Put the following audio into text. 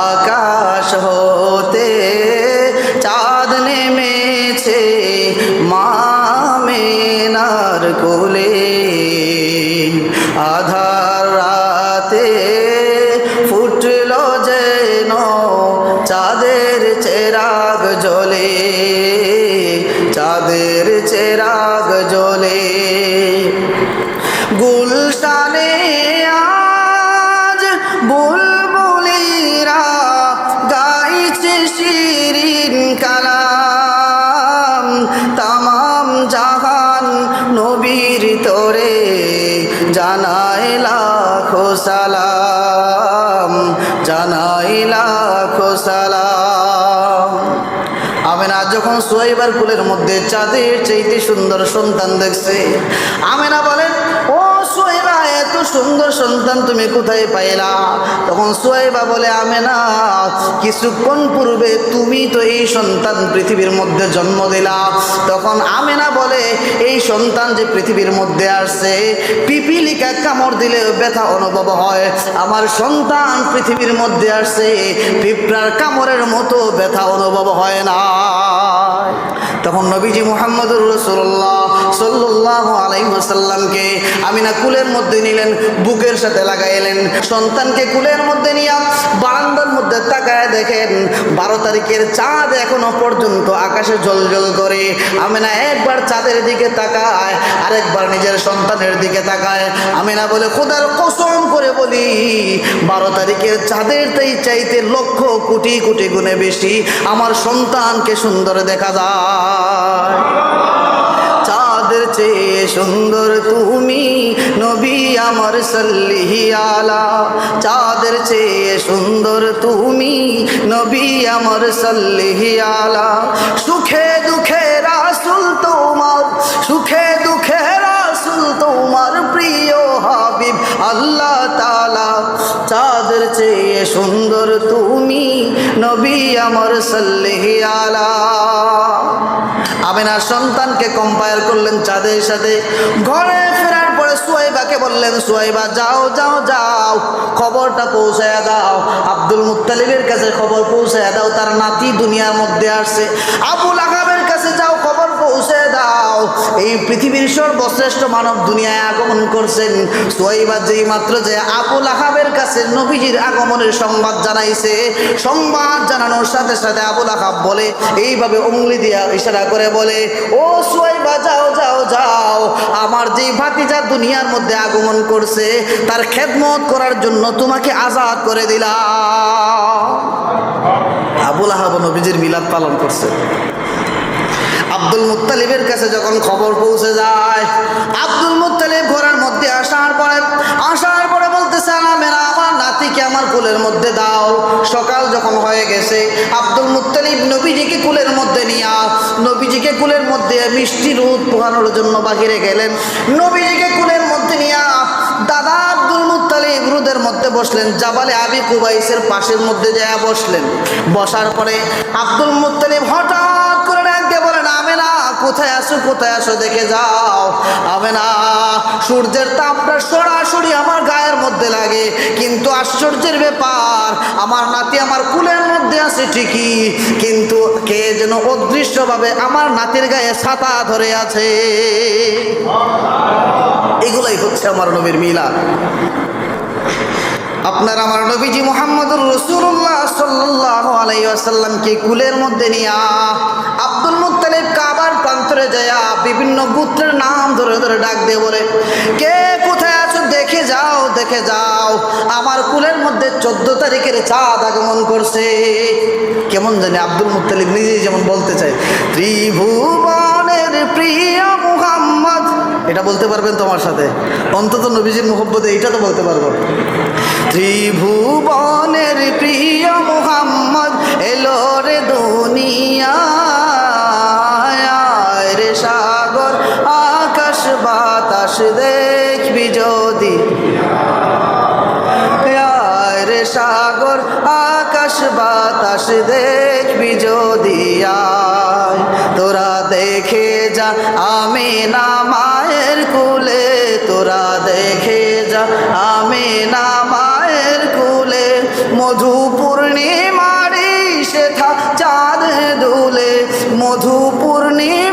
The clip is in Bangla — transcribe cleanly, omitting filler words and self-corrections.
আকাশ হতে চাঁদ নেমেছে মা আমেনার কোলে, আধার রাতে ফুটল যেন চাঁদের চেরাগ জ্বলে, চাঁদের চেরাগ জ্বলে। গুলশানে আজ বুলবুলিরা গাইছে শিরিন কালাম, তামাম জাহান নবীর তোরে জানায় লাখো সালাম, জানায় লাখো সালাম। আমেনা যখন সোহাইবার কুলের মধ্যে চাঁদের চাইতে সুন্দর সন্তান দেখছে, আমেনা বলেন, ও সোহাইবা, এত সুন্দর সন্তান তুমি কোথায় পাইলা? তখন সোহাইবা বলে, আমেনা, কিছুক্ষণ পূর্বে তুমি তো এই সন্তান পৃথিবীর মধ্যে জন্ম দিলা। তখন আমেনা বলে, এই সন্তান যে পৃথিবীর মধ্যে আসছে, পিপিলিকা কামড় দিলে ব্যথা অনুভব হয়, আমার সন্তান পৃথিবীর মধ্যে আসছে, পিঁপড়ার কামড়ের মতো ব্যথা অনুভব হয় না। তখন নবীজি মুহাম্মদুর রাসূলুল্লাহ সাল্লাল্লাহু আলাইহি ওয়াসাল্লামকে আমিনা কুলের মধ্যে নিলেন, বুকের সাথে লাগাইলেন। সন্তানকে কুলের মধ্যে নিয়ে বারান্দার মধ্যে তাকায় দেখেন 12 তারিখের চাঁদ এখনো পর্যন্ত আকাশে জ্বলজ্বল করে। আমিনা একবার চাঁদের দিকে তাকায়, আরেকবার নিজের সন্তানের দিকে তাকায়। আমিনা বলে, খোদার কসম করে বলি, 12 তারিখের চাঁদের চাইতে লক্ষ কোটি কোটি গুণে বেশি আমার সন্তানকে সুন্দর দেখা যায়। চাঁদের চেয়ে সুন্দর তুমি নবী আমার সাল্লি আলা, চাঁদের চেয়ে সুন্দর তুমি নবী আমার সাল্লি আলা। সুখে দুঃখে রাসূল তোমার, সুখে দুঃখে রাসূল তোমার প্রিয় হাবিব আল্লাহ তাআলা, চাঁদের চেয়ে সুন্দর তুমি নবী আমার সাল্লি আলা। আমিনার সন্তানকে কম্পায়ার করলেন চাঁদের সাথে। ঘরে ফেরার পরে সোহাইবাকে বললেন, সোহাইবা যাও যাও যাও, খবরটা পৌঁছায়া দাও, আব্দুল মুত্তালিবের কাছে খবর পৌঁছায়া দাও, তার নাতি দুনিয়ার মধ্যে আসছে। আবু লাহাবের কাছে যাও, খবর পৌঁছে দাও, এই পৃথিবীর সর্বশ্রেষ্ঠ মানব দুনিয়ায় আগমন করছেন। সোহাইবা যেই মাত্র যে আবু লাহাবের কাছে নবীজির আগমনের সংবাদ জানাইছে, সংবাদ জানানোর সাথে সাথে আবু লাহাব বলে, এইভাবে উংলি দিয়া ইশারা করে বলে, ও সোহাইবা যাও যাও যাও, আমার যে ভাতিজা দুনিয়ার মধ্যে আগমন করছে তার খেদমত করার জন্য তোমাকে আজাদ করে দিলাম। আবু লাহাব নবীজির মিলাদ পালন করছে। আব্দুল মুত্তালিবের কাছে যখন খবর পৌঁছে যায়, আব্দুল মুত্তালিব ঘরের মধ্যে আসার পরে বলতেছে, আমেনা আমার নাতিকে আমার কুলের মধ্যে দাও। সকাল যখন হয়ে গেছে, আব্দুল মুত্তালিব নবীজিকে কুলের মধ্যে নিয়ে নবীজিকে কুলের মধ্যে মিষ্টি রোদ পোহানোর জন্য বাহিরে গেলেন। নবীজিকে কুলের মধ্যে নিয়ে দাদা আব্দুল মুত্তালিব রোদের মধ্যে বসলেন, জাবালে আবি কুবাইসের পাশের মধ্যে যায় বসলেন। বসার পরে আব্দুল মুত্তালিব হঠাৎ করে ডাক দিয়ে বলেন, আমেনা কোথায় আসো, কোথায় আসো, দেখে যাও। আমেনা, সূর্যের তাপটা সরাসরি আমার গায়ের মধ্যে লাগে, কিন্তু আশ্চর্যের ব্যাপার, আমার নাতি আমার কুলের মধ্যে আছে ঠিকই, কিন্তু কে যেন অদৃশ্যভাবে আমার নাতির গায়ে ছাতা ধরে আছে। এগুলাই হচ্ছে আমার নবীর মিলাদ। আপনার আমার নবীজি মুহাম্মদুর রাসূলুল্লাহ সাল্লাল্লাহু আলাইহি ওয়াসাল্লামকে কুলের মধ্যে নিয়ে আব্দুল মুত্তালিব কাবার প্রান্তরে যায় বিভিন্ন গোত্রের নাম ধরে ধরে ডাক দিয়ে বলে, কে কোথায় আছো, দেখে যাও, দেখে যাও, আমার কুলের মধ্যে 14 তারিখের চাঁদ আগমন করছে। কেমন জানি আব্দুল মুত্তালিব নিজেই যেমন বলতে চায়, ত্রিভুবনের প্রিয় মুহাম্মদ, এটা বলতে পারবেন তোমার সাথে, অন্তত নবীজির মুহব্বতে এইটা তো বলতে পারবো। ত্রিভুবনের প্রিয় মুহাম্মদ এলো রে দুনিয়ায়, রে সাগর আকাশ বাতাস দেখবি যদি, রে সাগর আকাশ বাতাস দেখবি যদি, তোরা দেখে যা আমিনা মায়ের কুলে, তোরা দেখে যা আমিনা মায়ের কুলে, মধু পূর্ণি মধু পূর্ণিমা